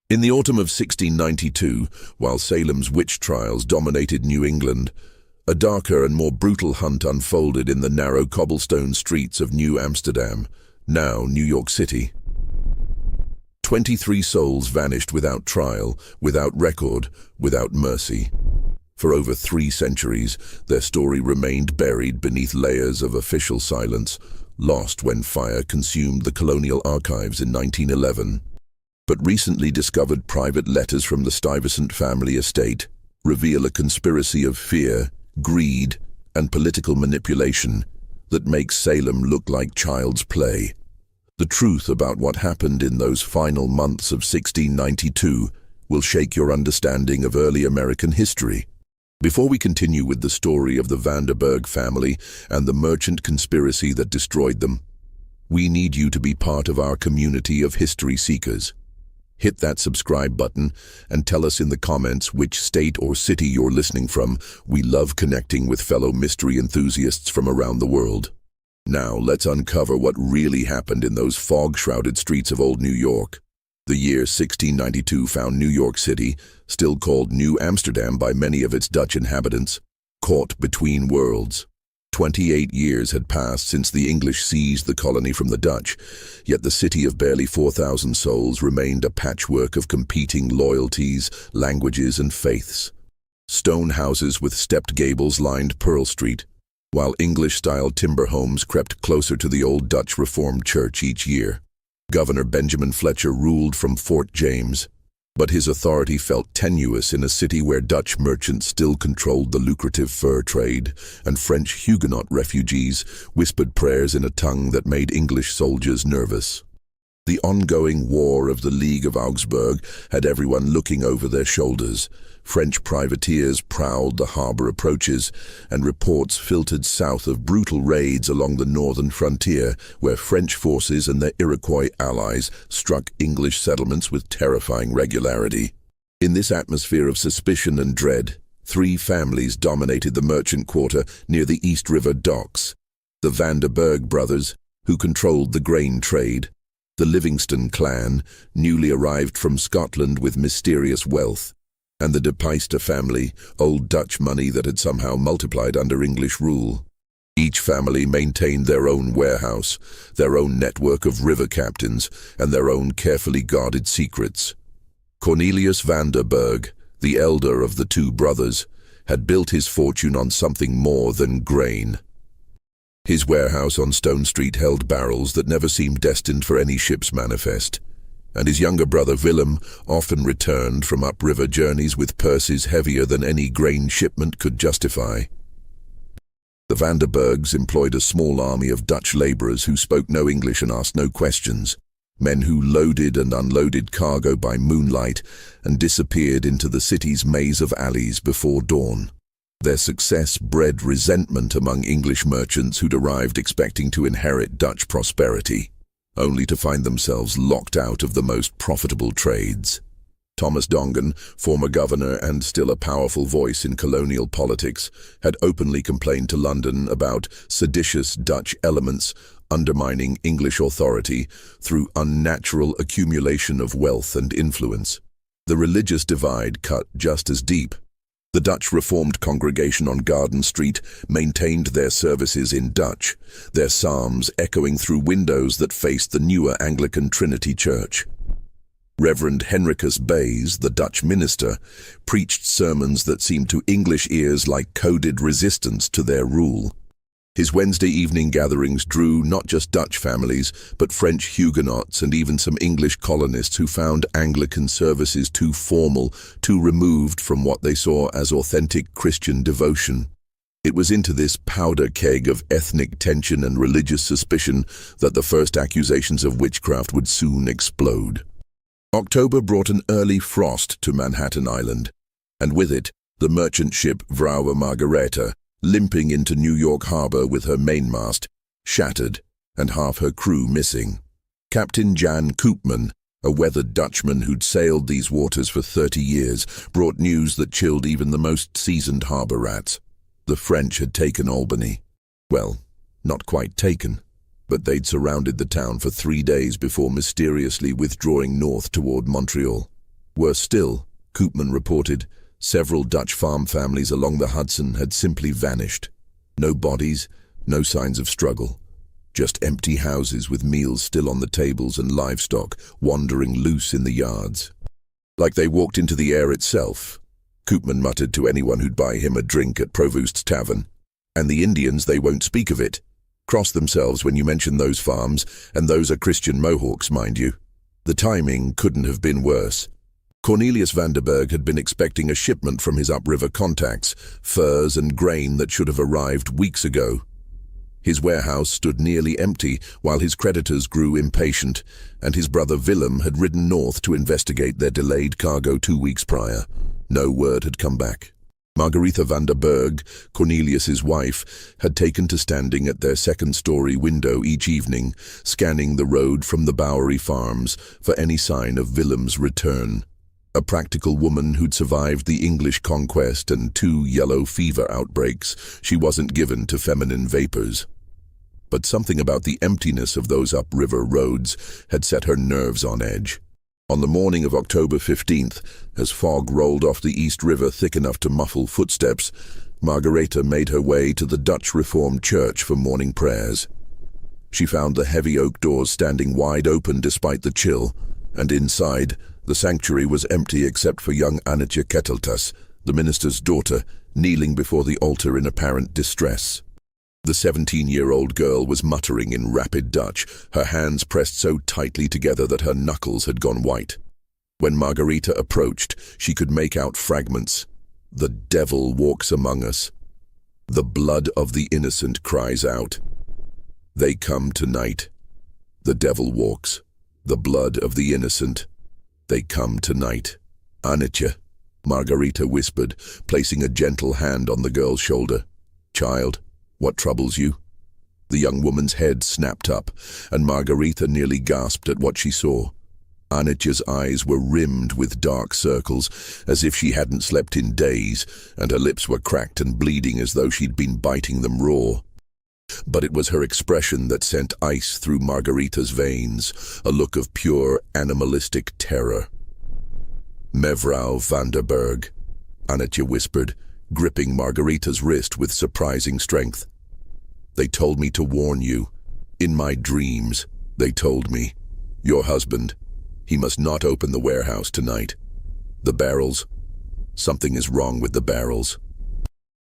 In the autumn of 1692, while Salem's witch trials dominated New England, a darker and more brutal hunt unfolded in the narrow cobblestone streets of New Amsterdam, now New York City. 23 souls vanished without trial, without record, without mercy. For over 3 centuries, their story remained buried beneath layers of official silence, lost when fire consumed the Colonial archives in 1911. But recently discovered private letters from the Stuyvesant family estate reveal a conspiracy of fear, greed, and political manipulation that makes Salem look like child's play. The truth about what happened in those final months of 1692 will shake your understanding of early American history. Before we continue with the story of the Vanderburg family and the merchant conspiracy that destroyed them, we need you to be part of our community of history seekers. Hit that subscribe button and tell us in the comments which state or city you're listening from. We love connecting with fellow mystery enthusiasts from around the world. Now, let's uncover what really happened in those fog-shrouded streets of old New York. The year 1692 found New York City, still called New Amsterdam by many of its Dutch inhabitants, caught between worlds. 28 years had passed since the English seized the colony from the Dutch, yet the city of barely 4,000 souls remained a patchwork of competing loyalties, languages, and faiths. Stone houses with stepped gables lined Pearl Street, while English-style timber homes crept closer to the old Dutch Reformed Church each year. Governor Benjamin Fletcher ruled from Fort James, but his authority felt tenuous in a city where Dutch merchants still controlled the lucrative fur trade, and French Huguenot refugees whispered prayers in a tongue that made English soldiers nervous. The ongoing War of the League of Augsburg had everyone looking over their shoulders. French privateers prowled the harbor approaches, and reports filtered south of brutal raids along the northern frontier, where French forces and their Iroquois allies struck English settlements with terrifying regularity. In this atmosphere of suspicion and dread, 3 families dominated the merchant quarter near the East River docks. The Vanderburg brothers, who controlled the grain trade; the Livingston clan, newly arrived from Scotland with mysterious wealth; and the De Peyster family, old Dutch money that had somehow multiplied under English rule. Each family maintained their own warehouse, their own network of river captains, and their own carefully guarded secrets. Cornelius Vanderburg, the elder of the 2 brothers, had built his fortune on something more than grain. His warehouse on Stone Street held barrels that never seemed destined for any ship's manifest, and his younger brother Willem often returned from upriver journeys with purses heavier than any grain shipment could justify. The Vanderburgs employed a small army of Dutch laborers who spoke no English and asked no questions, men who loaded and unloaded cargo by moonlight and disappeared into the city's maze of alleys before dawn. Their success bred resentment among English merchants who'd arrived expecting to inherit Dutch prosperity, only to find themselves locked out of the most profitable trades. Thomas Dongan, former governor and still a powerful voice in colonial politics, had openly complained to London about seditious Dutch elements undermining English authority through unnatural accumulation of wealth and influence. The religious divide cut just as deep. The Dutch Reformed congregation on Garden Street maintained their services in Dutch, their psalms echoing through windows that faced the newer Anglican Trinity Church. Reverend Henricus Bayes, the Dutch minister, preached sermons that seemed to English ears like coded resistance to their rule. His Wednesday evening gatherings drew not just Dutch families, but French Huguenots and even some English colonists who found Anglican services too formal, too removed from what they saw as authentic Christian devotion. It was into this powder keg of ethnic tension and religious suspicion that the first accusations of witchcraft would soon explode. October brought an early frost to Manhattan Island, and with it, the merchant ship Vrouwe Margaretha, limping into New York Harbor with her mainmast shattered and half her crew missing. Captain Jan Koopman, a weathered Dutchman who'd sailed these waters for 30 years, brought news that chilled even the most seasoned harbor rats. The French had taken Albany. Well, not quite taken, but they'd surrounded the town for 3 days before mysteriously withdrawing north toward Montreal. Worse still, Koopman reported, several Dutch farm families along the Hudson had simply vanished. No bodies, no signs of struggle. Just empty houses with meals still on the tables and livestock wandering loose in the yards. Like they walked into the air itself, Koopman muttered to anyone who'd buy him a drink at Provost's Tavern. And the Indians, they won't speak of it. Cross themselves when you mention those farms, and those are Christian Mohawks, mind you. The timing couldn't have been worse. Cornelius Vanderberg had been expecting a shipment from his upriver contacts, furs and grain that should have arrived weeks ago. His warehouse stood nearly empty while his creditors grew impatient, and his brother Willem had ridden north to investigate their delayed cargo 2 weeks prior. No word had come back. Margaretha Vanderberg, Cornelius's wife, had taken to standing at their second-story window each evening, scanning the road from the Bowery Farms for any sign of Willem's return. A practical woman who'd survived the English conquest and 2 yellow fever outbreaks, she wasn't given to feminine vapors. But something about the emptiness of those upriver roads had set her nerves on edge. On the morning of October 15th, as fog rolled off the East River thick enough to muffle footsteps, Margaretha made her way to the Dutch Reformed Church for morning prayers. She found the heavy oak doors standing wide open despite the chill, and inside, the sanctuary was empty except for young Annetje Keteltas, the minister's daughter, kneeling before the altar in apparent distress. The 17-year-old girl was muttering in rapid Dutch, her hands pressed so tightly together that her knuckles had gone white. When Margaretha approached, she could make out fragments. "The devil walks among us. The blood of the innocent cries out. They come tonight. The devil walks. The blood of the innocent. They come tonight." "Annetje," Margaretha whispered, placing a gentle hand on the girl's shoulder. "Child, what troubles you?" The young woman's head snapped up, and Margaretha nearly gasped at what she saw. Annetje's eyes were rimmed with dark circles, as if she hadn't slept in days, and her lips were cracked and bleeding as though she'd been biting them raw. But it was her expression that sent ice through Margaretha's veins, a look of pure animalistic terror. "Mevrouw Vanderberg," Annetje whispered, gripping Margaretha's wrist with surprising strength. "They told me to warn you. In my dreams, they told me. Your husband, he must not open the warehouse tonight. The barrels, something is wrong with the barrels."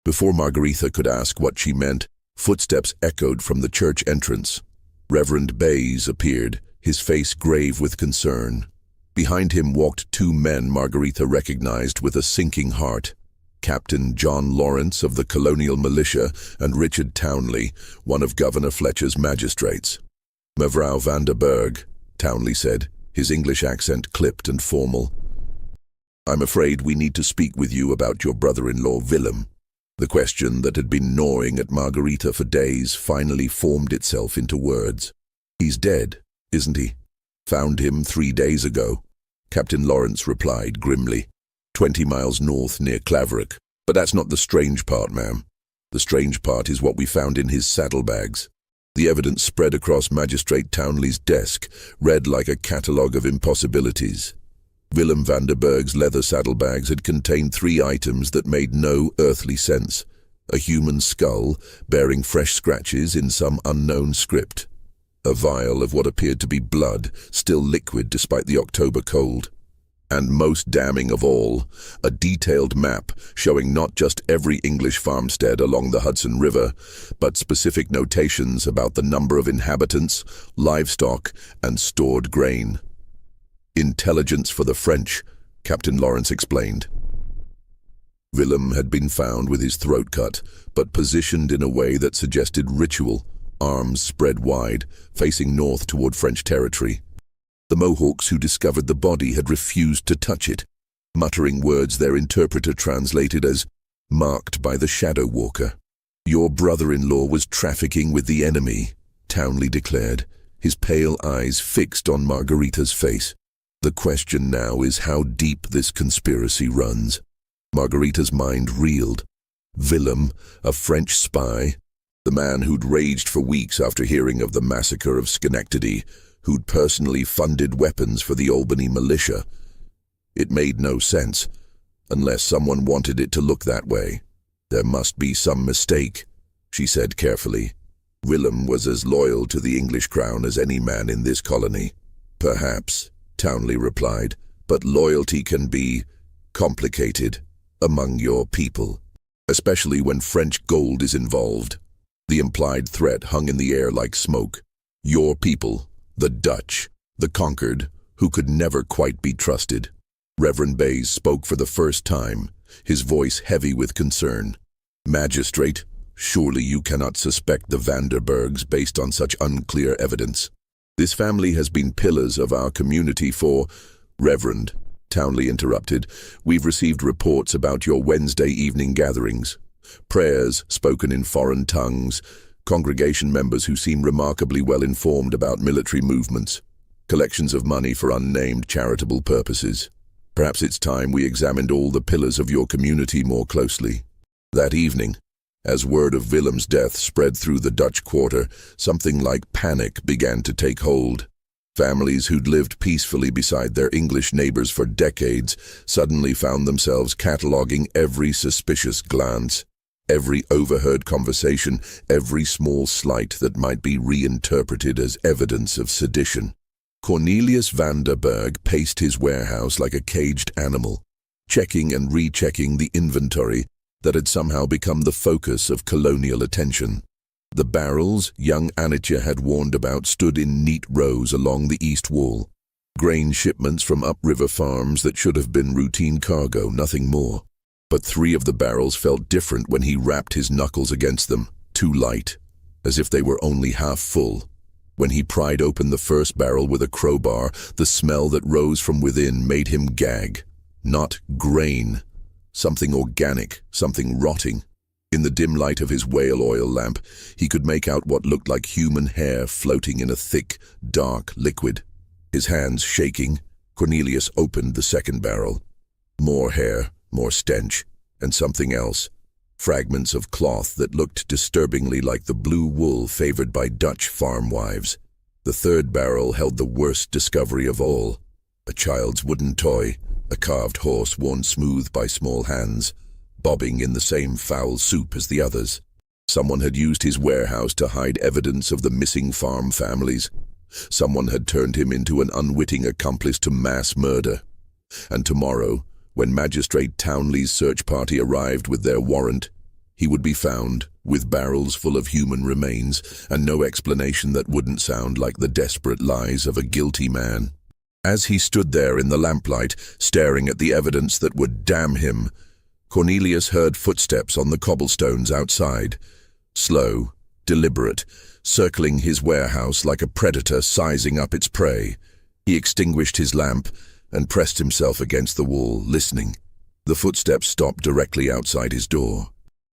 Before Margaretha could ask what she meant, footsteps echoed from the church entrance. Reverend Bayes appeared, his face grave with concern. Behind him walked 2 men Margaretha recognized with a sinking heart. Captain John Lawrence of the Colonial Militia and Richard Townley, one of Governor Fletcher's magistrates. "Mevrouw Vanderberg," Townley said, his English accent clipped and formal. "I'm afraid we need to speak with you about your brother-in-law Willem." The question that had been gnawing at Margaretha for days finally formed itself into words. "He's dead, isn't he?" "Found him 3 days ago," Captain Lawrence replied grimly. 20 miles north near Claverack. "But that's not the strange part, ma'am. The strange part is what we found in his saddlebags." The evidence spread across Magistrate Townley's desk, read like a catalogue of impossibilities. Willem Vanderberg's leather saddlebags had contained 3 items that made no earthly sense. A human skull, bearing fresh scratches in some unknown script. A vial of what appeared to be blood, still liquid despite the October cold. And most damning of all, a detailed map showing not just every English farmstead along the Hudson River, but specific notations about the number of inhabitants, livestock, and stored grain. "Intelligence for the French," Captain Lawrence explained. Willem had been found with his throat cut, but positioned in a way that suggested ritual, arms spread wide, facing north toward French territory. The Mohawks who discovered the body had refused to touch it, muttering words their interpreter translated as, "marked by the Shadow Walker." "Your brother-in-law was trafficking with the enemy," Townley declared, his pale eyes fixed on Margaretha's face. "The question now is how deep this conspiracy runs." Margaretha's mind reeled. Willem, a French spy, the man who'd raged for weeks after hearing of the massacre of Schenectady, who'd personally funded weapons for the Albany militia. It made no sense, unless someone wanted it to look that way. There must be some mistake, she said carefully. Willem was as loyal to the English crown as any man in this colony. Perhaps, Townley replied, but loyalty can be complicated among your people, especially when French gold is involved. The implied threat hung in the air like smoke. Your people, the Dutch, the conquered, who could never quite be trusted. Reverend Bayes spoke for the first time, his voice heavy with concern. Magistrate, surely you cannot suspect the Vanderbergs based on such unclear evidence. This family has been pillars of our community for— Reverend, Townley interrupted, we've received reports about your Wednesday evening gatherings. Prayers spoken in foreign tongues, congregation members who seem remarkably well informed about military movements, collections of money for unnamed charitable purposes. Perhaps it's time we examined all the pillars of your community more closely. That evening, as word of Willem's death spread through the Dutch quarter, something like panic began to take hold. Families who'd lived peacefully beside their English neighbors for decades suddenly found themselves cataloging every suspicious glance, every overheard conversation, every small slight that might be reinterpreted as evidence of sedition. Cornelius Vanderberg paced his warehouse like a caged animal, checking and rechecking the inventory that had somehow become the focus of colonial attention. The barrels young Anitja had warned about stood in neat rows along the east wall. Grain shipments from upriver farms that should have been routine cargo, nothing more. But 3 of the barrels felt different when he rapped his knuckles against them, too light, as if they were only half full. When he pried open the first barrel with a crowbar, the smell that rose from within made him gag. Not grain. Something organic, something rotting. In the dim light of his whale oil lamp, he could make out what looked like human hair floating in a thick, dark liquid. His hands shaking, Cornelius opened the second barrel. More hair, more stench, and something else. Fragments of cloth that looked disturbingly like the blue wool favored by Dutch farm wives. The third barrel held the worst discovery of all. A child's wooden toy, a carved horse worn smooth by small hands, bobbing in the same foul soup as the others. Someone had used his warehouse to hide evidence of the missing farm families. Someone had turned him into an unwitting accomplice to mass murder. And tomorrow, when Magistrate Townley's search party arrived with their warrant, he would be found with barrels full of human remains and no explanation that wouldn't sound like the desperate lies of a guilty man. As he stood there in the lamplight, staring at the evidence that would damn him, Cornelius heard footsteps on the cobblestones outside, slow, deliberate, circling his warehouse like a predator sizing up its prey. He extinguished his lamp and pressed himself against the wall, listening. The footsteps stopped directly outside his door.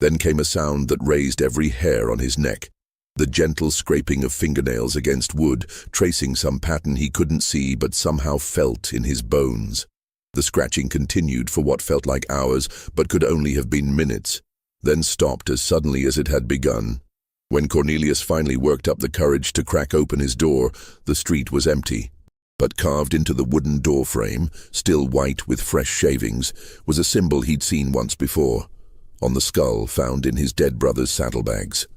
Then came a sound that raised every hair on his neck, the gentle scraping of fingernails against wood, tracing some pattern he couldn't see but somehow felt in his bones. The scratching continued for what felt like hours, but could only have been minutes, then stopped as suddenly as it had begun. When Cornelius finally worked up the courage to crack open his door, the street was empty. But carved into the wooden door frame, still white with fresh shavings, was a symbol he'd seen once before, on the skull found in his dead brother's saddlebags.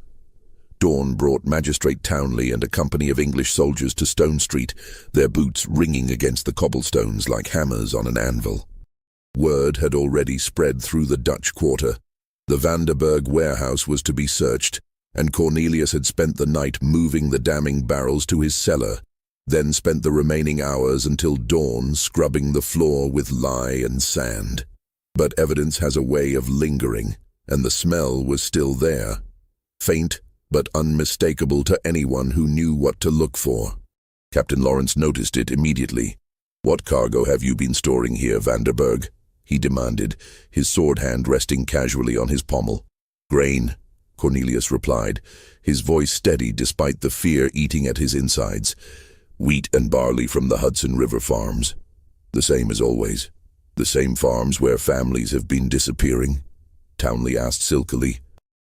Dawn brought Magistrate Townley and a company of English soldiers to Stone Street, their boots ringing against the cobblestones like hammers on an anvil. Word had already spread through the Dutch quarter. The Vanderberg warehouse was to be searched, and Cornelius had spent the night moving the damning barrels to his cellar, then spent the remaining hours until dawn scrubbing the floor with lye and sand. But evidence has a way of lingering, and the smell was still there. Faint, but unmistakable to anyone who knew what to look for. Captain Lawrence noticed it immediately. "What cargo have you been storing here, Vanderberg?" he demanded, his sword hand resting casually on his pommel. "Grain," Cornelius replied, his voice steady despite the fear eating at his insides. "Wheat and barley from the Hudson River farms. The same as always. The same farms where families have been disappearing?" Townley asked silkily.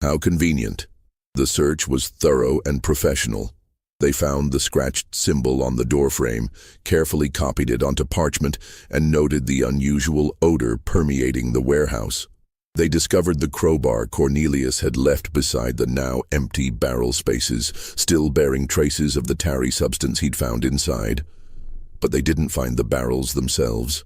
"How convenient." The search was thorough and professional. They found the scratched symbol on the doorframe, carefully copied it onto parchment, and noted the unusual odor permeating the warehouse. They discovered the crowbar Cornelius had left beside the now empty barrel spaces, still bearing traces of the tarry substance he'd found inside. But they didn't find the barrels themselves.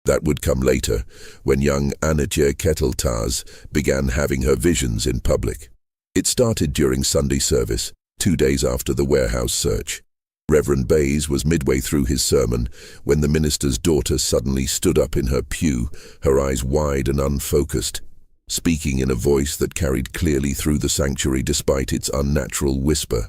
That would come later, when young Anitya Keteltaz began having her visions in public. It started during Sunday service, 2 days after the warehouse search. Reverend Bayes was midway through his sermon when the minister's daughter suddenly stood up in her pew, her eyes wide and unfocused, speaking in a voice that carried clearly through the sanctuary despite its unnatural whisper.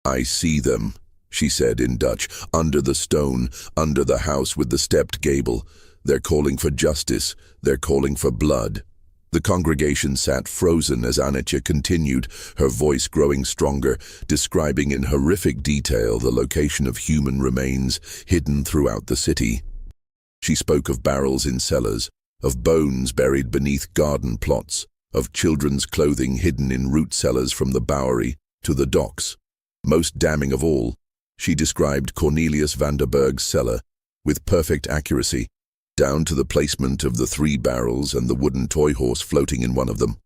"I see them," she said in Dutch, "under the stone, under the house with the stepped gable. They're calling for justice. They're calling for blood." The congregation sat frozen as Anitya continued, her voice growing stronger, describing in horrific detail the location of human remains hidden throughout the city. She spoke of barrels in cellars, of bones buried beneath garden plots, of children's clothing hidden in root cellars from the Bowery to the docks. Most damning of all, she described Cornelius Vanderberg's cellar with perfect accuracy, down to the placement of the 3 barrels and the wooden toy horse floating in one of them.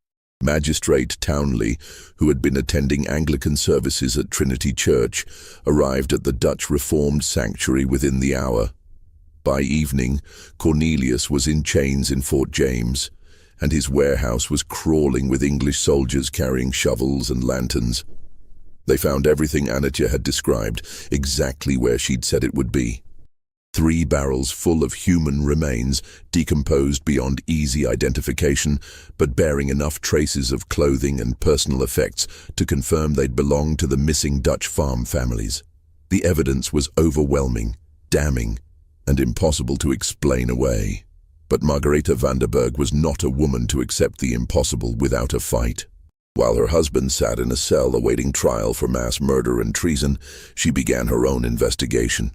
Magistrate Townley, who had been attending Anglican services at Trinity Church, arrived at the Dutch Reformed sanctuary within the hour. By evening, Cornelius was in chains in Fort James, and his warehouse was crawling with English soldiers carrying shovels and lanterns. They found everything Anitya had described, exactly where she'd said it would be. 3 barrels full of human remains, decomposed beyond easy identification, but bearing enough traces of clothing and personal effects to confirm they'd belonged to the missing Dutch farm families. The evidence was overwhelming, damning, and impossible to explain away. But Margaretha Vanderberg was not a woman to accept the impossible without a fight. While her husband sat in a cell awaiting trial for mass murder and treason, she began her own investigation,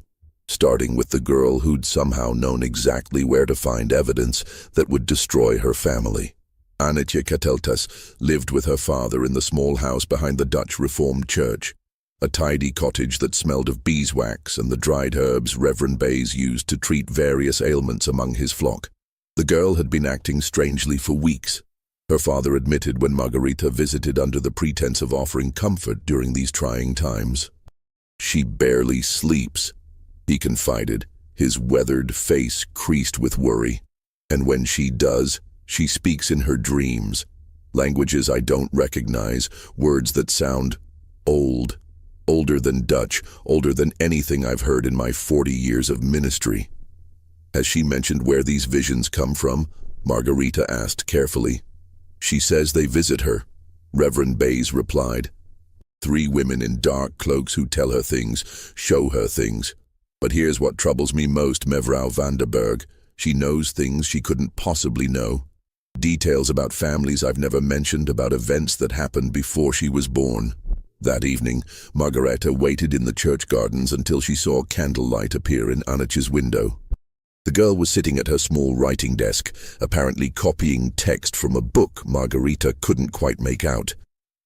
starting with the girl who'd somehow known exactly where to find evidence that would destroy her family. Anitya Keteltaz lived with her father in the small house behind the Dutch Reformed Church, a tidy cottage that smelled of beeswax and the dried herbs Reverend Bayes used to treat various ailments among his flock. The girl had been acting strangely for weeks. Her father admitted when Margaretha visited under the pretense of offering comfort during these trying times. "She barely sleeps," he confided, his weathered face creased with worry. "And when she does, she speaks in her dreams, languages I don't recognize, words that sound old, older than Dutch, older than anything I've heard in my 40 years of ministry." "Has she mentioned where these visions come from?" Margaretha asked carefully. "She says they visit her," Reverend Bayes replied. 3 women in dark cloaks who tell her things, show her things. But here's what troubles me most, Mevrouw Vanderberg. She knows things she couldn't possibly know. Details about families I've never mentioned, about events that happened before she was born. That evening, Margaretha waited in the church gardens until she saw candlelight appear in Anitya's window. The girl was sitting at her small writing desk, apparently copying text from a book Margaretha couldn't quite make out.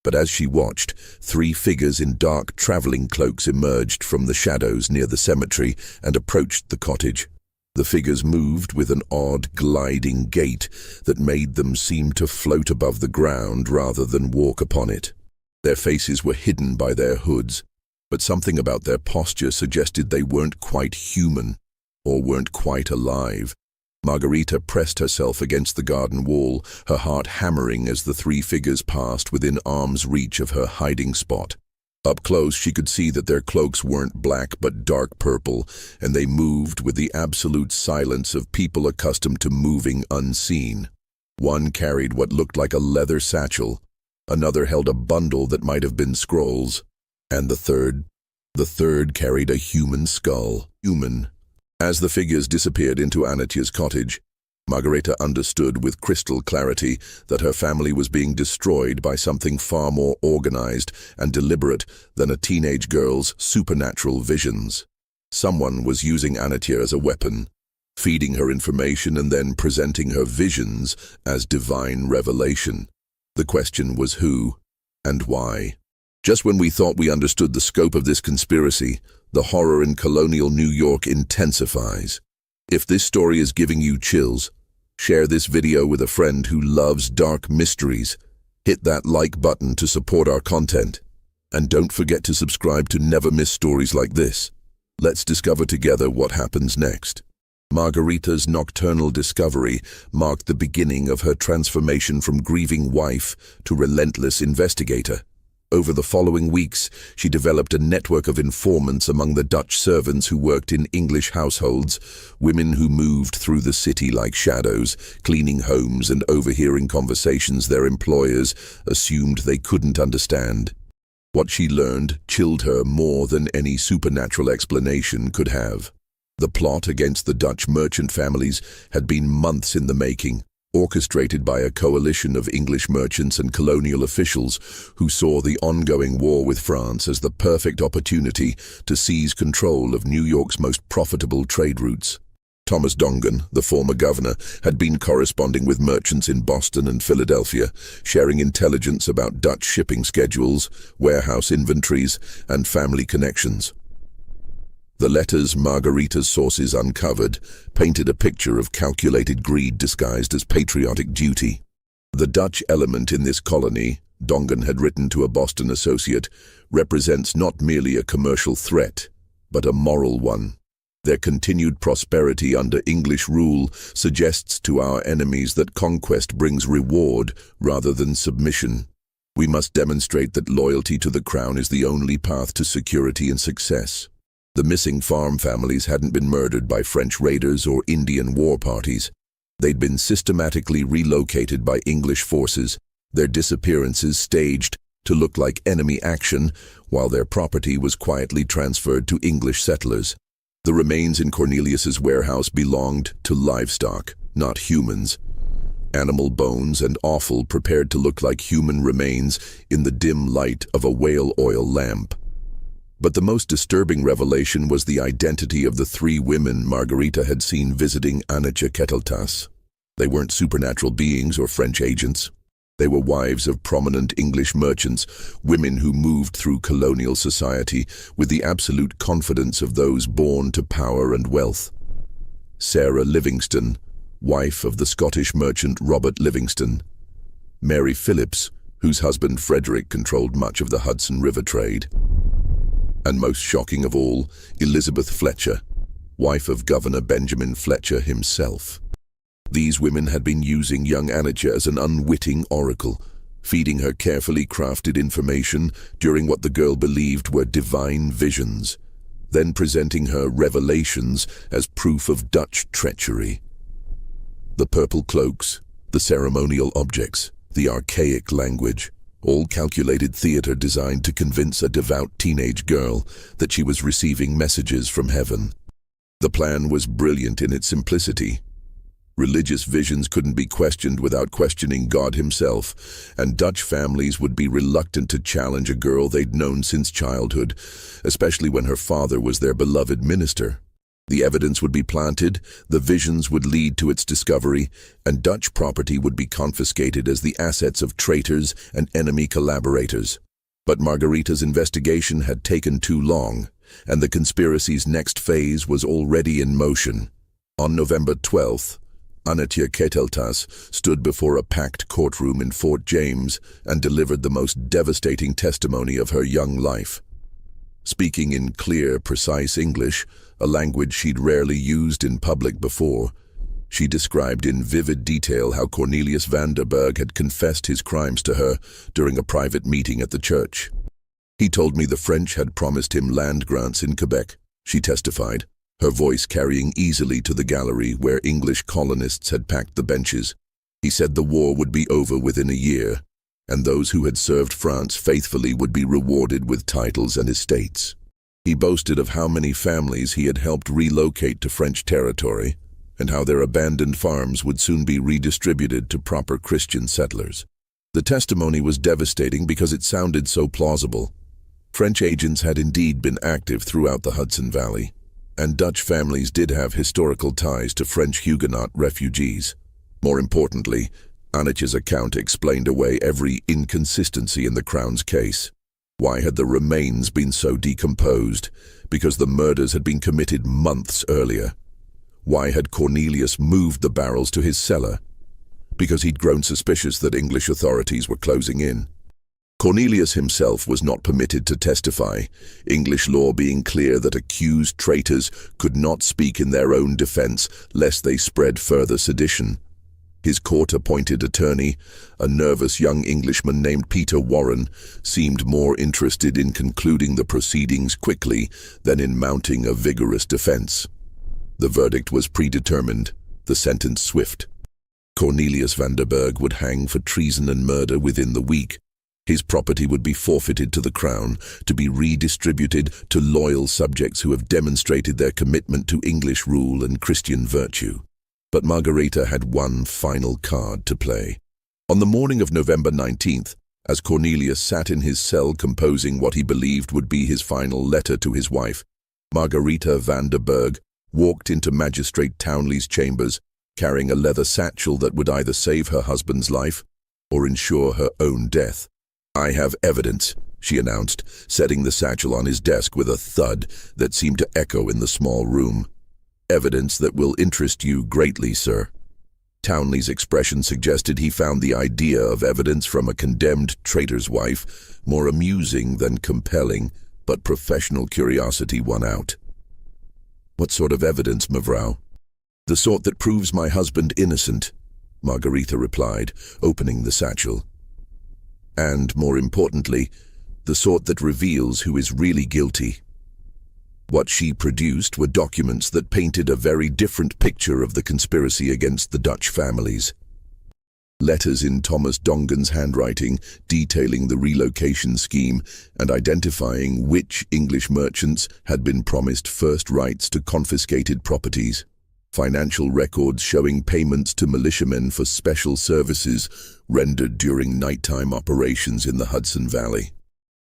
But as she watched, 3 figures in dark traveling cloaks emerged from the shadows near the cemetery and approached the cottage. The figures moved with an odd, gliding gait that made them seem to float above the ground rather than walk upon it. Their faces were hidden by their hoods, but something about their posture suggested they weren't quite human, or weren't quite alive. Margaretha pressed herself against the garden wall, her heart hammering as the 3 figures passed within arm's reach of her hiding spot. Up close, she could see that their cloaks weren't black but dark purple, and they moved with the absolute silence of people accustomed to moving unseen. One carried what looked like a leather satchel, another held a bundle that might have been scrolls, and the third carried a human skull. Human. As the figures disappeared into Anitya's cottage, Margaretha understood with crystal clarity that her family was being destroyed by something far more organized and deliberate than a teenage girl's supernatural visions. Someone was using Anitya as a weapon, feeding her information and then presenting her visions as divine revelation. The question was who and why. Just when we thought we understood the scope of this conspiracy, the horror in colonial New York intensifies. If this story is giving you chills, share this video with a friend who loves dark mysteries. Hit that like button to support our content. And don't forget to subscribe to never miss stories like this. Let's discover together what happens next. Margarita's nocturnal discovery marked the beginning of her transformation from grieving wife to relentless investigator. Over the following weeks, she developed a network of informants among the Dutch servants who worked in English households, women who moved through the city like shadows, cleaning homes and overhearing conversations their employers assumed they couldn't understand. What she learned chilled her more than any supernatural explanation could have. The plot against the Dutch merchant families had been months in the making, orchestrated by a coalition of English merchants and colonial officials who saw the ongoing war with France as the perfect opportunity to seize control of New York's most profitable trade routes. Thomas Dongan, the former governor, had been corresponding with merchants in Boston and Philadelphia, sharing intelligence about Dutch shipping schedules, warehouse inventories, and family connections. The letters Margarita's sources uncovered painted a picture of calculated greed disguised as patriotic duty. The Dutch element in this colony, Dongan had written to a Boston associate, represents not merely a commercial threat, but a moral one. Their continued prosperity under English rule suggests to our enemies that conquest brings reward rather than submission. We must demonstrate that loyalty to the crown is the only path to security and success. The missing farm families hadn't been murdered by French raiders or Indian war parties. They'd been systematically relocated by English forces, their disappearances staged to look like enemy action, while their property was quietly transferred to English settlers. The remains in Cornelius's warehouse belonged to livestock, not humans. Animal bones and offal prepared to look like human remains in the dim light of a whale oil lamp. But the most disturbing revelation was the identity of the three women Margarita had seen visiting Annetje Keteltas. They weren't supernatural beings or French agents. They were wives of prominent English merchants, women who moved through colonial society with the absolute confidence of those born to power and wealth. Sarah Livingston, wife of the Scottish merchant Robert Livingston. Mary Phillips, whose husband Frederick controlled much of the Hudson River trade. And most shocking of all, Elizabeth Fletcher, wife of Governor Benjamin Fletcher himself. These women had been using young Annetje as an unwitting oracle, feeding her carefully crafted information during what the girl believed were divine visions, then presenting her revelations as proof of Dutch treachery. The purple cloaks, the ceremonial objects, the archaic language, all calculated theater designed to convince a devout teenage girl that she was receiving messages from heaven. The plan was brilliant in its simplicity. Religious visions couldn't be questioned without questioning God himself, and Dutch families would be reluctant to challenge a girl they'd known since childhood, especially when her father was their beloved minister. The evidence would be planted, the visions would lead to its discovery, and Dutch property would be confiscated as the assets of traitors and enemy collaborators. But Margarita's investigation had taken too long, and the conspiracy's next phase was already in motion. On November 12th, Annetje Keteltas stood before a packed courtroom in Fort James and delivered the most devastating testimony of her young life. Speaking in clear, precise English, a language she'd rarely used in public before, she described in vivid detail how Cornelius Vanderburg had confessed his crimes to her during a private meeting at the church. "He told me the French had promised him land grants in Quebec," she testified, her voice carrying easily to the gallery where English colonists had packed the benches. "He said the war would be over within a year, and those who had served France faithfully would be rewarded with titles and estates." He boasted of how many families he had helped relocate to French territory, and how their abandoned farms would soon be redistributed to proper Christian settlers. The testimony was devastating because it sounded so plausible. French agents had indeed been active throughout the Hudson Valley, and Dutch families did have historical ties to French Huguenot refugees. More importantly, Annetje's account explained away every inconsistency in the Crown's case. Why had the remains been so decomposed? Because the murders had been committed months earlier. Why had Cornelius moved the barrels to his cellar? Because he'd grown suspicious that English authorities were closing in. Cornelius himself was not permitted to testify, English law being clear that accused traitors could not speak in their own defense lest they spread further sedition. His court-appointed attorney, a nervous young Englishman named Peter Warren, seemed more interested in concluding the proceedings quickly than in mounting a vigorous defense. The verdict was predetermined, the sentence swift. Cornelius Vanderburg would hang for treason and murder within the week. His property would be forfeited to the crown, to be redistributed to loyal subjects who have demonstrated their commitment to English rule and Christian virtue. But Margareta had one final card to play. On the morning of November 19th, as Cornelius sat in his cell composing what he believed would be his final letter to his wife, Margareta Vanderburg walked into Magistrate Townley's chambers, carrying a leather satchel that would either save her husband's life or ensure her own death. "I have evidence," she announced, setting the satchel on his desk with a thud that seemed to echo in the small room. "Evidence that will interest you greatly, sir." Townley's expression suggested he found the idea of evidence from a condemned traitor's wife more amusing than compelling, but professional curiosity won out. "What sort of evidence, Mevrouw?" "The sort that proves my husband innocent," Margareta replied, opening the satchel. "And, more importantly, the sort that reveals who is really guilty." What she produced were documents that painted a very different picture of the conspiracy against the Dutch families. Letters in Thomas Dongan's handwriting detailing the relocation scheme and identifying which English merchants had been promised first rights to confiscated properties. Financial records showing payments to militiamen for special services rendered during nighttime operations in the Hudson Valley.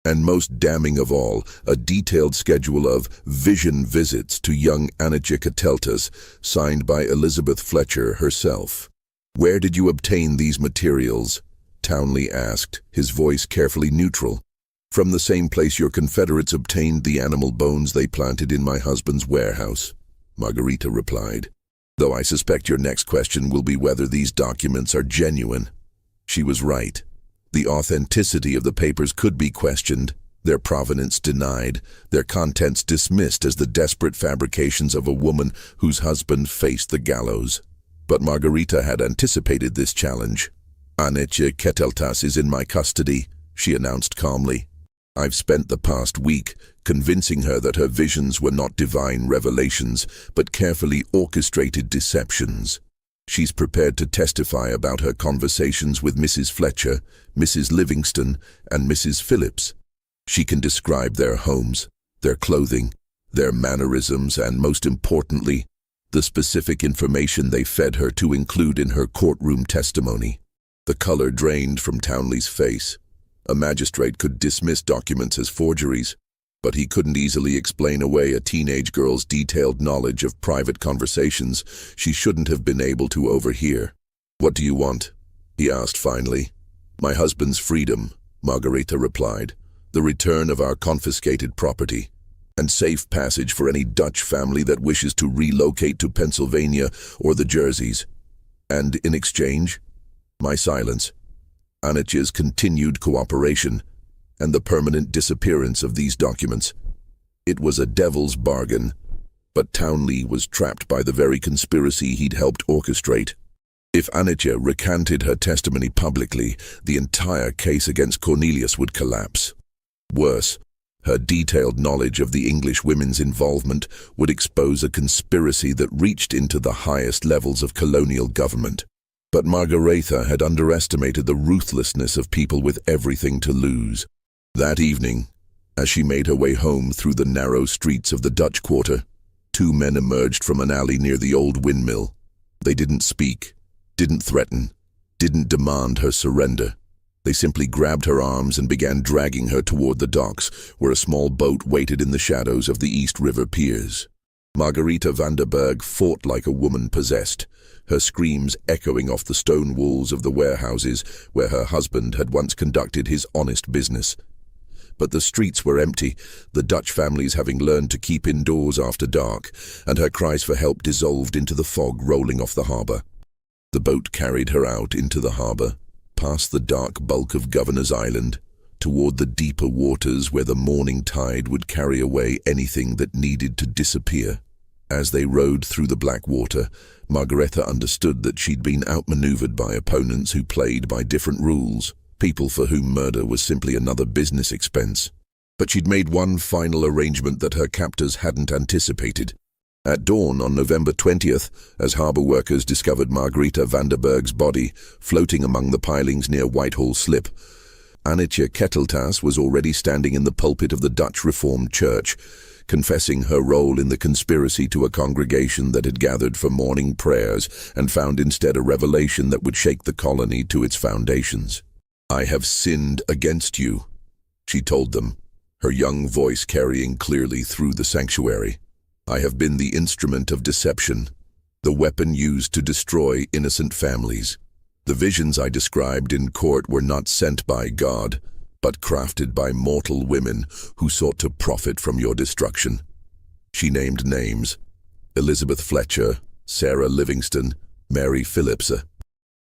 And most damning of all, a detailed schedule of vision visits to young Annetje Cateltus, signed by Elizabeth Fletcher herself. "Where did you obtain these materials?" Townley asked, his voice carefully neutral. "From the same place your Confederates obtained the animal bones they planted in my husband's warehouse," Margareta replied. "Though I suspect your next question will be whether these documents are genuine." She was right. The authenticity of the papers could be questioned, their provenance denied, their contents dismissed as the desperate fabrications of a woman whose husband faced the gallows. But Margareta had anticipated this challenge. "Annetje Cateltus is in my custody," she announced calmly. "I've spent the past week convincing her that her visions were not divine revelations, but carefully orchestrated deceptions. She's prepared to testify about her conversations with Mrs. Fletcher, Mrs. Livingston, and Mrs. Phillips. She can describe their homes, their clothing, their mannerisms, and most importantly, the specific information they fed her to include in her courtroom testimony." The color drained from Townley's face. A magistrate could dismiss documents as forgeries, but he couldn't easily explain away a teenage girl's detailed knowledge of private conversations she shouldn't have been able to overhear. "What do you want?" he asked finally. "My husband's freedom," Margareta replied, "the return of our confiscated property, and safe passage for any Dutch family that wishes to relocate to Pennsylvania or the Jerseys. And in exchange, my silence, Annetje's continued cooperation, and the permanent disappearance of these documents." It was a devil's bargain, but Townley was trapped by the very conspiracy he'd helped orchestrate. If Annetje recanted her testimony publicly, the entire case against Cornelius would collapse. Worse, her detailed knowledge of the English women's involvement would expose a conspiracy that reached into the highest levels of colonial government. But Margareta had underestimated the ruthlessness of people with everything to lose. That evening, as she made her way home through the narrow streets of the Dutch Quarter, two men emerged from an alley near the old windmill. They didn't speak, didn't threaten, didn't demand her surrender. They simply grabbed her arms and began dragging her toward the docks, where a small boat waited in the shadows of the East River piers. Margareta Vanderburg fought like a woman possessed, her screams echoing off the stone walls of the warehouses where her husband had once conducted his honest business. But the streets were empty, the Dutch families having learned to keep indoors after dark, and her cries for help dissolved into the fog rolling off the harbour. The boat carried her out into the harbour, past the dark bulk of Governor's Island, toward the deeper waters where the morning tide would carry away anything that needed to disappear. As they rowed through the black water, Margaretha understood that she'd been outmaneuvered by opponents who played by different rules, people for whom murder was simply another business expense. But she'd made one final arrangement that her captors hadn't anticipated. At dawn on November 20th, as harbour workers discovered Margaretha Vanderberg's body floating among the pilings near Whitehall Slip, Annetje Keteltas was already standing in the pulpit of the Dutch Reformed Church, confessing her role in the conspiracy to a congregation that had gathered for morning prayers and found instead a revelation that would shake the colony to its foundations. "I have sinned against you," she told them, her young voice carrying clearly through the sanctuary. "I have been the instrument of deception, the weapon used to destroy innocent families. The visions I described in court were not sent by God, but crafted by mortal women who sought to profit from your destruction." She named names: Elizabeth Fletcher, Sarah Livingston, Mary Phillips.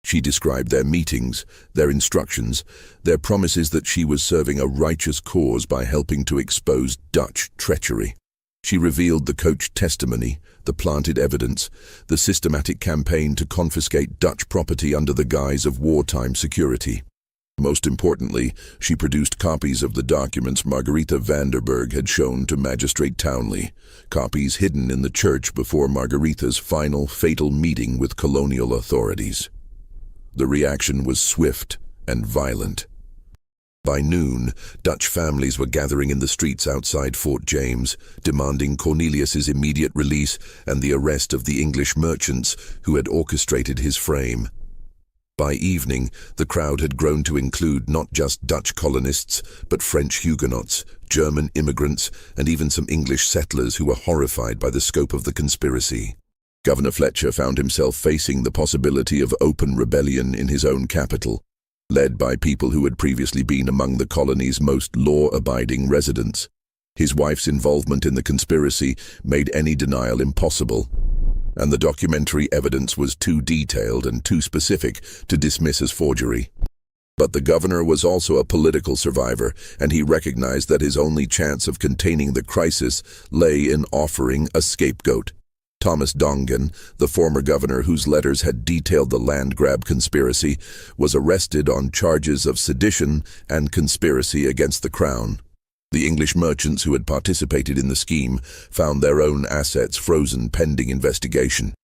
She described their meetings, their instructions, their promises that she was serving a righteous cause by helping to expose Dutch treachery. She revealed the coach testimony, the planted evidence, the systematic campaign to confiscate Dutch property under the guise of wartime security. Most importantly, she produced copies of the documents Margaretha Vanderberg had shown to Magistrate Townley, copies hidden in the church before Margaretha's final fatal meeting with colonial authorities. The reaction was swift and violent. By noon, Dutch families were gathering in the streets outside Fort James, demanding Cornelius's immediate release and the arrest of the English merchants who had orchestrated his frame. By evening, the crowd had grown to include not just Dutch colonists, but French Huguenots, German immigrants, and even some English settlers who were horrified by the scope of the conspiracy. Governor Fletcher found himself facing the possibility of open rebellion in his own capital, led by people who had previously been among the colony's most law-abiding residents. His wife's involvement in the conspiracy made any denial impossible, and the documentary evidence was too detailed and too specific to dismiss as forgery. But the governor was also a political survivor, and he recognized that his only chance of containing the crisis lay in offering a scapegoat. Thomas Dongan, the former governor whose letters had detailed the land grab conspiracy, was arrested on charges of sedition and conspiracy against the crown. The English merchants who had participated in the scheme found their own assets frozen pending investigation.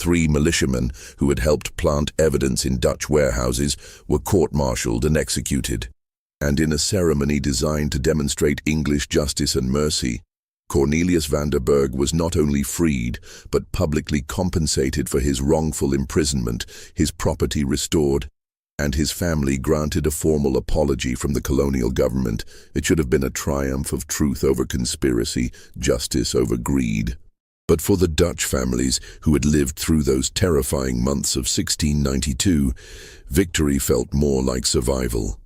3 militiamen who had helped plant evidence in Dutch warehouses were court-martialed and executed. And in a ceremony designed to demonstrate English justice and mercy, Cornelius Vanderberg was not only freed, but publicly compensated for his wrongful imprisonment, his property restored, and his family granted a formal apology from the colonial government. It should have been a triumph of truth over conspiracy, justice over greed. But for the Dutch families who had lived through those terrifying months of 1692, victory felt more like survival.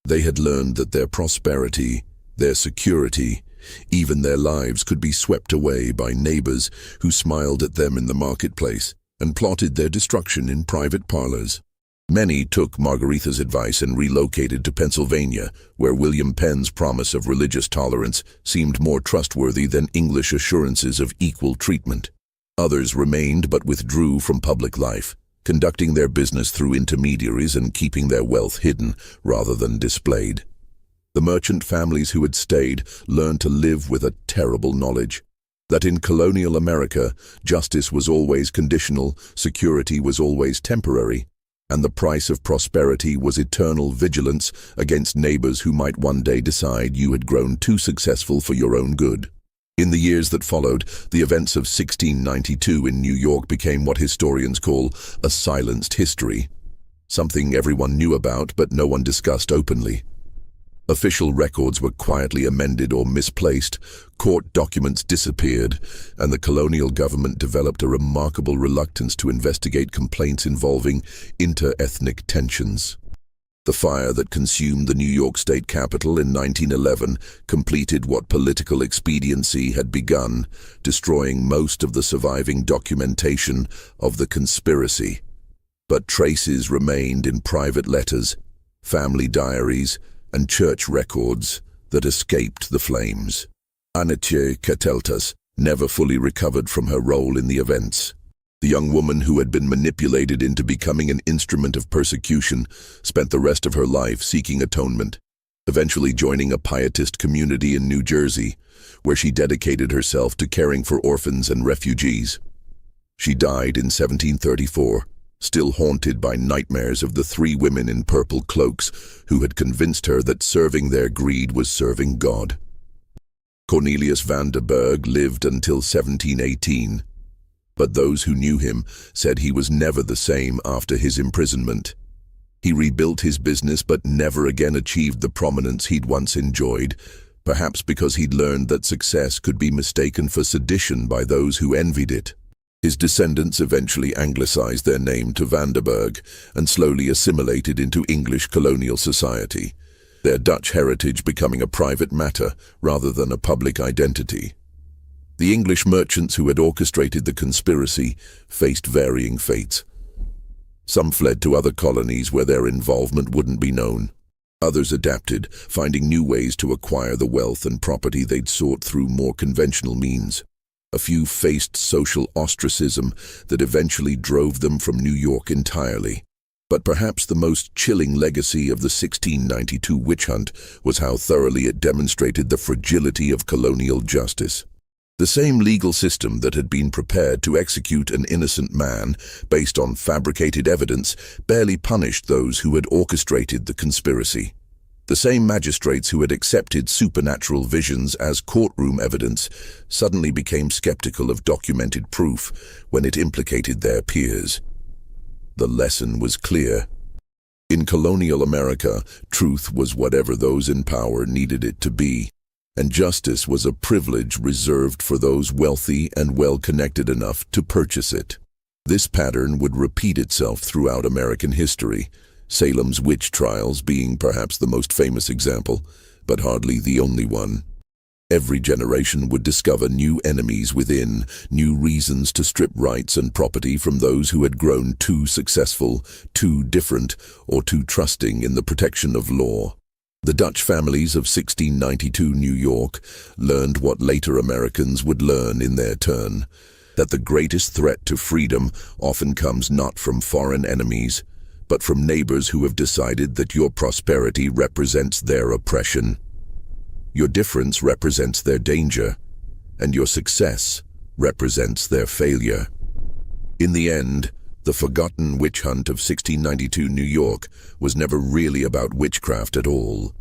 They had learned that their prosperity, their security, even their lives could be swept away by neighbors who smiled at them in the marketplace and plotted their destruction in private parlors. Many took Margaretha's advice and relocated to Pennsylvania, where William Penn's promise of religious tolerance seemed more trustworthy than English assurances of equal treatment. Others remained but withdrew from public life, conducting their business through intermediaries and keeping their wealth hidden rather than displayed. The merchant families who had stayed learned to live with a terrible knowledge that in colonial America, justice was always conditional, security was always temporary, and the price of prosperity was eternal vigilance against neighbors who might one day decide you had grown too successful for your own good. In the years that followed, the events of 1692 in New York became what historians call a silenced history, something everyone knew about but no one discussed openly. Official records were quietly amended or misplaced, court documents disappeared, and the colonial government developed a remarkable reluctance to investigate complaints involving inter-ethnic tensions. The fire that consumed the New York State Capitol in 1911 completed what political expediency had begun, destroying most of the surviving documentation of the conspiracy. But traces remained in private letters, family diaries, and church records that escaped the flames. Anitje Keteltas never fully recovered from her role in the events. The young woman who had been manipulated into becoming an instrument of persecution spent the rest of her life seeking atonement, eventually joining a pietist community in New Jersey, where she dedicated herself to caring for orphans and refugees. She died in 1734, still haunted by nightmares of the three women in purple cloaks who had convinced her that serving their greed was serving God. Cornelius van der Burg lived until 1718, but those who knew him said he was never the same after his imprisonment. He rebuilt his business but never again achieved the prominence he'd once enjoyed, perhaps because he'd learned that success could be mistaken for sedition by those who envied it. His descendants eventually anglicized their name to Van der Burg and slowly assimilated into English colonial society, their Dutch heritage becoming a private matter rather than a public identity. The English merchants who had orchestrated the conspiracy faced varying fates. Some fled to other colonies where their involvement wouldn't be known. Others adapted, finding new ways to acquire the wealth and property they'd sought through more conventional means. A few faced social ostracism that eventually drove them from New York entirely. But perhaps the most chilling legacy of the 1692 witch hunt was how thoroughly it demonstrated the fragility of colonial justice. The same legal system that had been prepared to execute an innocent man based on fabricated evidence barely punished those who had orchestrated the conspiracy. The same magistrates who had accepted supernatural visions as courtroom evidence suddenly became skeptical of documented proof when it implicated their peers. The lesson was clear. In colonial America, truth was whatever those in power needed it to be, and justice was a privilege reserved for those wealthy and well-connected enough to purchase it. This pattern would repeat itself throughout American history, Salem's witch trials being perhaps the most famous example, but hardly the only one. Every generation would discover new enemies within, new reasons to strip rights and property from those who had grown too successful, too different, or too trusting in the protection of law. The Dutch families of 1692 New York learned what later Americans would learn in their turn, that the greatest threat to freedom often comes not from foreign enemies, but from neighbors who have decided that your prosperity represents their oppression. Your difference represents their danger, and your success represents their failure. In the end, the forgotten witch hunt of 1692 New York was never really about witchcraft at all.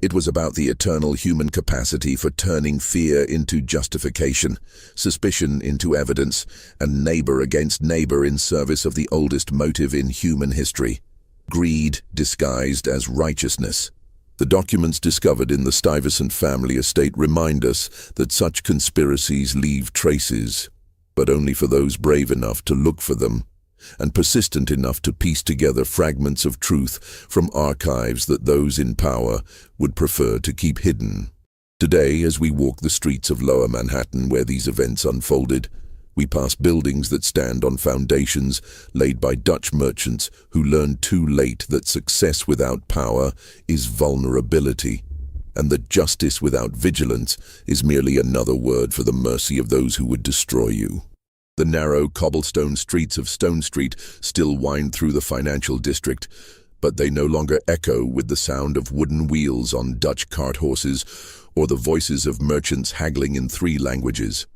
It was about the eternal human capacity for turning fear into justification, suspicion into evidence, and neighbor against neighbor in service of the oldest motive in human history: greed disguised as righteousness. The documents discovered in the Stuyvesant family estate remind us that such conspiracies leave traces, but only for those brave enough to look for them, and persistent enough to piece together fragments of truth from archives that those in power would prefer to keep hidden. Today, as we walk the streets of Lower Manhattan where these events unfolded, we pass buildings that stand on foundations laid by Dutch merchants who learned too late that success without power is vulnerability, and that justice without vigilance is merely another word for the mercy of those who would destroy you. The narrow cobblestone streets of Stone Street still wind through the financial district, but they no longer echo with the sound of wooden wheels on Dutch cart horses or the voices of merchants haggling in 3 languages.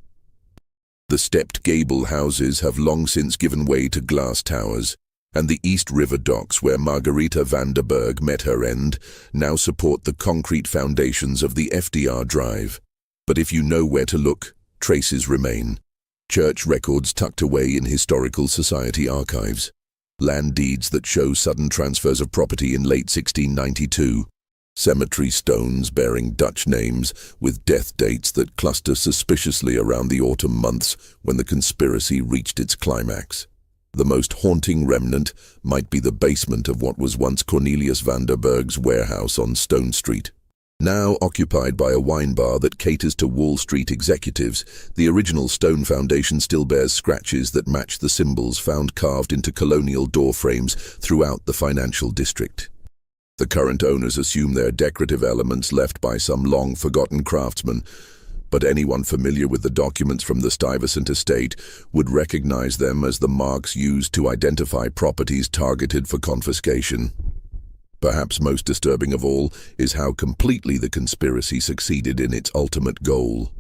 The stepped gable houses have long since given way to glass towers, and the East River docks where Margaretha van der Burg met her end now support the concrete foundations of the FDR Drive. But if you know where to look, traces remain. Church records tucked away in historical society archives, land deeds that show sudden transfers of property in late 1692, cemetery stones bearing Dutch names with death dates that cluster suspiciously around the autumn months when the conspiracy reached its climax. The most haunting remnant might be the basement of what was once Cornelius Vanderberg's warehouse on Stone Street. Now occupied by a wine bar that caters to Wall Street executives, the original stone foundation still bears scratches that match the symbols found carved into colonial door frames throughout the financial district. The current owners assume they're decorative elements left by some long-forgotten craftsman, but anyone familiar with the documents from the Stuyvesant estate would recognize them as the marks used to identify properties targeted for confiscation. Perhaps most disturbing of all is how completely the conspiracy succeeded in its ultimate goal.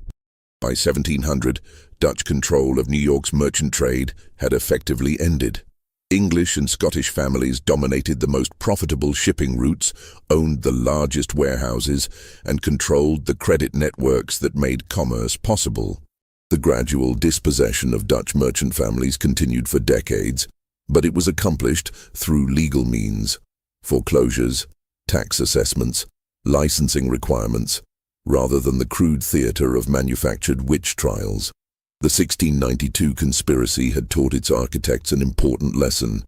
By 1700, Dutch control of New York's merchant trade had effectively ended. English and Scottish families dominated the most profitable shipping routes, owned the largest warehouses, and controlled the credit networks that made commerce possible. The gradual dispossession of Dutch merchant families continued for decades, but it was accomplished through legal means: foreclosures, tax assessments, licensing requirements, rather than the crude theater of manufactured witch trials. The 1692 conspiracy had taught its architects an important lesson.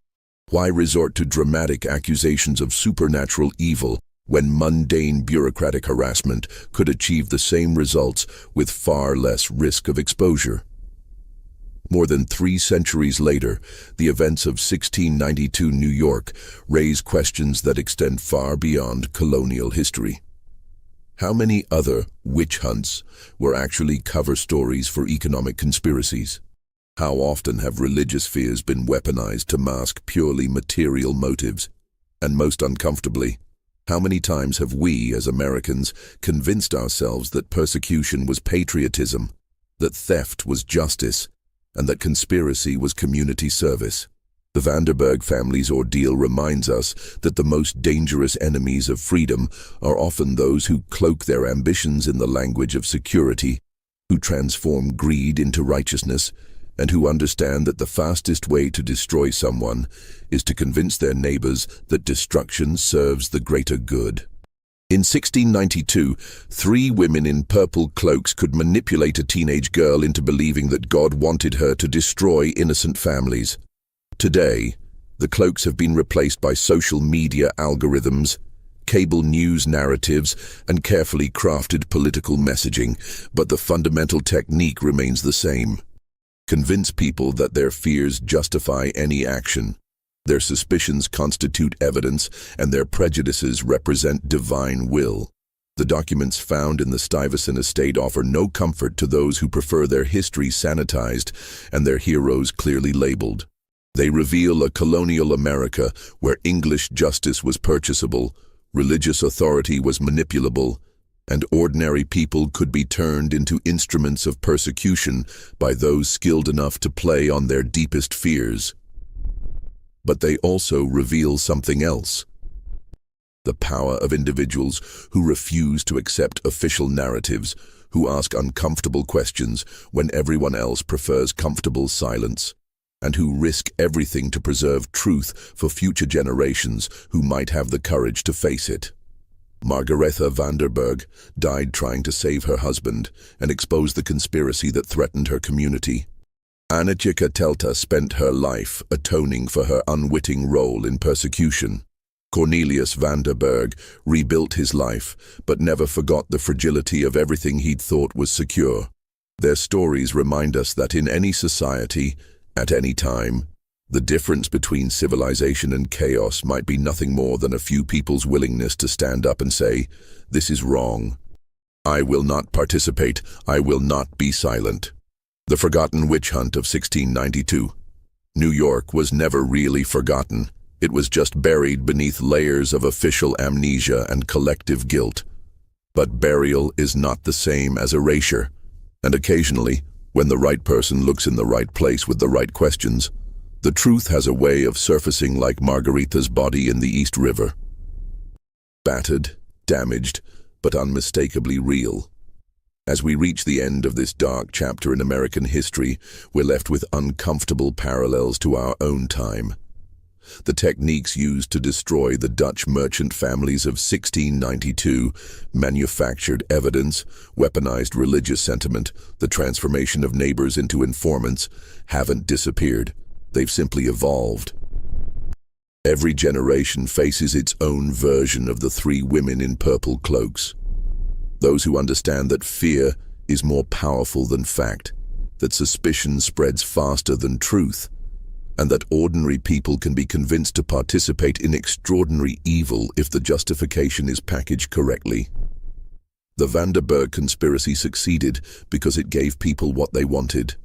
Why resort to dramatic accusations of supernatural evil when mundane bureaucratic harassment could achieve the same results with far less risk of exposure? More than 3 centuries later, the events of 1692 New York raise questions that extend far beyond colonial history. How many other witch hunts were actually cover stories for economic conspiracies? How often have religious fears been weaponized to mask purely material motives? And most uncomfortably, how many times have we, as Americans, convinced ourselves that persecution was patriotism, that theft was justice, and that conspiracy was community service? The Vanderberg family's ordeal reminds us that the most dangerous enemies of freedom are often those who cloak their ambitions in the language of security, who transform greed into righteousness, and who understand that the fastest way to destroy someone is to convince their neighbors that destruction serves the greater good. In 1692, 3 women in purple cloaks could manipulate a teenage girl into believing that God wanted her to destroy innocent families. Today, the cloaks have been replaced by social media algorithms, cable news narratives, and carefully crafted political messaging, but the fundamental technique remains the same. Convince people that their fears justify any action, their suspicions constitute evidence, and their prejudices represent divine will. The documents found in the Stuyvesant estate offer no comfort to those who prefer their history sanitized and their heroes clearly labeled. They reveal a colonial America where English justice was purchasable, religious authority was manipulable, and ordinary people could be turned into instruments of persecution by those skilled enough to play on their deepest fears. But they also reveal something else: the power of individuals who refuse to accept official narratives, who ask uncomfortable questions when everyone else prefers comfortable silence, and who risk everything to preserve truth for future generations who might have the courage to face it. Margaretha Vanderberg died trying to save her husband and expose the conspiracy that threatened her community. Anachika Telta spent her life atoning for her unwitting role in persecution. Cornelius Vanderberg rebuilt his life, but never forgot the fragility of everything he'd thought was secure. Their stories remind us that in any society, at any time, the difference between civilization and chaos might be nothing more than a few people's willingness to stand up and say, "This is wrong. I will not participate. I will not be silent." The forgotten witch hunt of 1692. New York was never really forgotten. It was just buried beneath layers of official amnesia and collective guilt. But burial is not the same as erasure, and occasionally, when the right person looks in the right place with the right questions, the truth has a way of surfacing like Margaretha's body in the East River. Battered, damaged, but unmistakably real. As we reach the end of this dark chapter in American history, we're left with uncomfortable parallels to our own time. The techniques used to destroy the Dutch merchant families of 1692, manufactured evidence, weaponized religious sentiment, the transformation of neighbors into informants, haven't disappeared. They've simply evolved. Every generation faces its own version of the three women in purple cloaks. Those who understand that fear is more powerful than fact, that suspicion spreads faster than truth, and that ordinary people can be convinced to participate in extraordinary evil if the justification is packaged correctly. The Vanderburg conspiracy succeeded because it gave people what they wanted.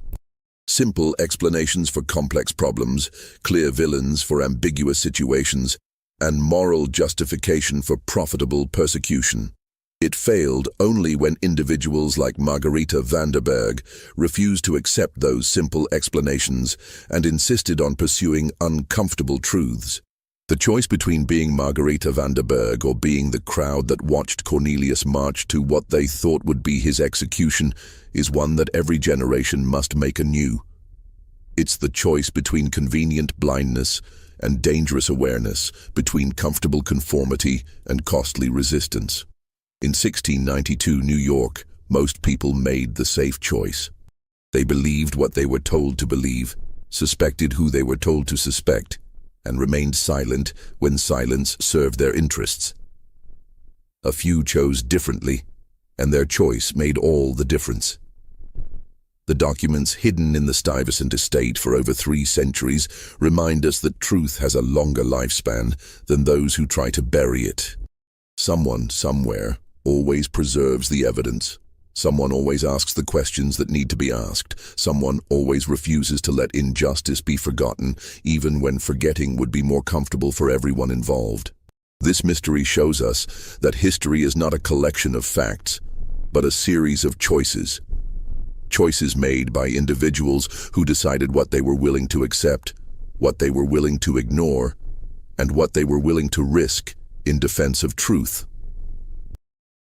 Simple explanations for complex problems, clear villains for ambiguous situations, and moral justification for profitable persecution. It failed only when individuals like Margarita Vanderburg refused to accept those simple explanations and insisted on pursuing uncomfortable truths. The choice between being Margarita Vanderburg or being the crowd that watched Cornelius march to what they thought would be his execution is one that every generation must make anew. It's the choice between convenient blindness and dangerous awareness, between comfortable conformity and costly resistance. In 1692 New York, most people made the safe choice. They believed what they were told to believe, suspected who they were told to suspect, and remained silent when silence served their interests. A few chose differently, and their choice made all the difference. The documents hidden in the Stuyvesant estate for over 3 centuries remind us that truth has a longer lifespan than those who try to bury it. Someone, somewhere, always preserves the evidence. Someone always asks the questions that need to be asked. Someone always refuses to let injustice be forgotten, even when forgetting would be more comfortable for everyone involved. This mystery shows us that history is not a collection of facts, but a series of choices. Choices made by individuals who decided what they were willing to accept, what they were willing to ignore, and what they were willing to risk in defense of truth.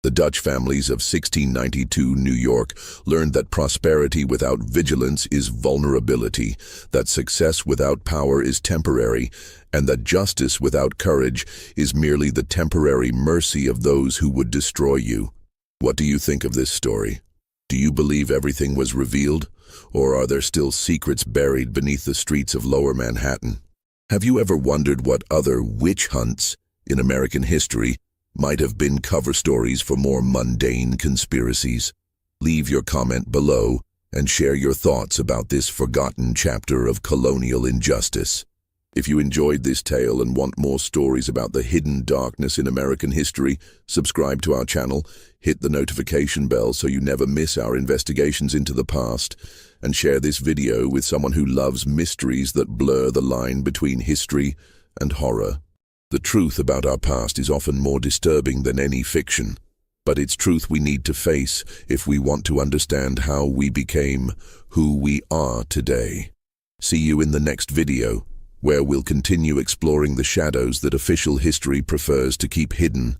The Dutch families of 1692 New York learned that prosperity without vigilance is vulnerability, that success without power is temporary, and that justice without courage is merely the temporary mercy of those who would destroy you. What do you think of this story? Do you believe everything was revealed, or are there still secrets buried beneath the streets of Lower Manhattan? Have you ever wondered what other witch hunts in American history might have been cover stories for more mundane conspiracies? Leave your comment below and share your thoughts about this forgotten chapter of colonial injustice. If you enjoyed this tale and want more stories about the hidden darkness in American history, subscribe to our channel, hit the notification bell so you never miss our investigations into the past, and share this video with someone who loves mysteries that blur the line between history and horror. The truth about our past is often more disturbing than any fiction, but it's truth we need to face if we want to understand how we became who we are today. See you in the next video, where we'll continue exploring the shadows that official history prefers to keep hidden.